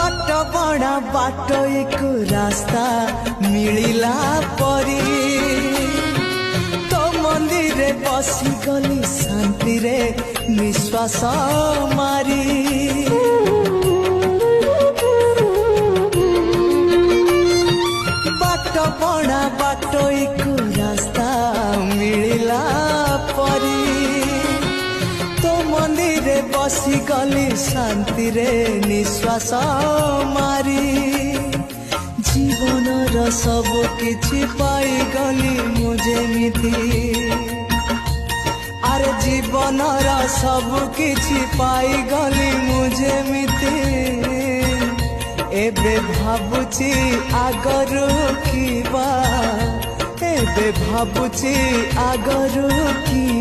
बाट बड़ा बाट एक रास्ता मिलिला परी तो मंदिर बसी गली शांति रे निश्वास मारी बाट बड़ा बाट एक रास्ता मिलिला परी तो मंदिर बसी गली शांति रे निश्वास मारी जीवनर सब किछि पाई गली मुझे मिथि अरे जीवनर सब किछि पाई गली मुझे मिथि एबे भाबुची आगरू किबा एबे भाबुची आगरू की